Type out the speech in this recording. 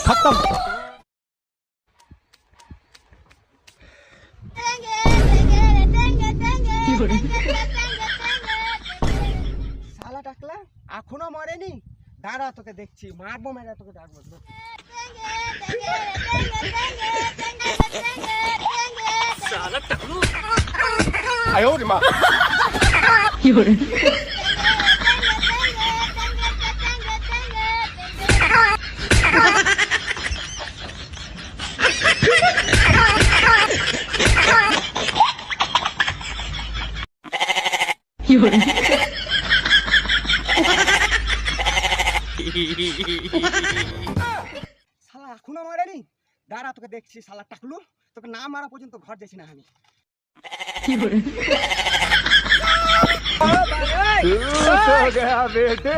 खत्म। শালা টাকলা এখনো মরেনি, দাঁড়া তোকে দেখছি, মারবো মেরে তোকে ডাকবো। साला टकलू आयो रे माँ। শালা এখনো মরেনি, দাঁড়া তোকে দেখছি শালা টাকলু, তোকে না মারা পর্যন্ত ঘর যাচ্ছি না আমি। हो गया बेटे।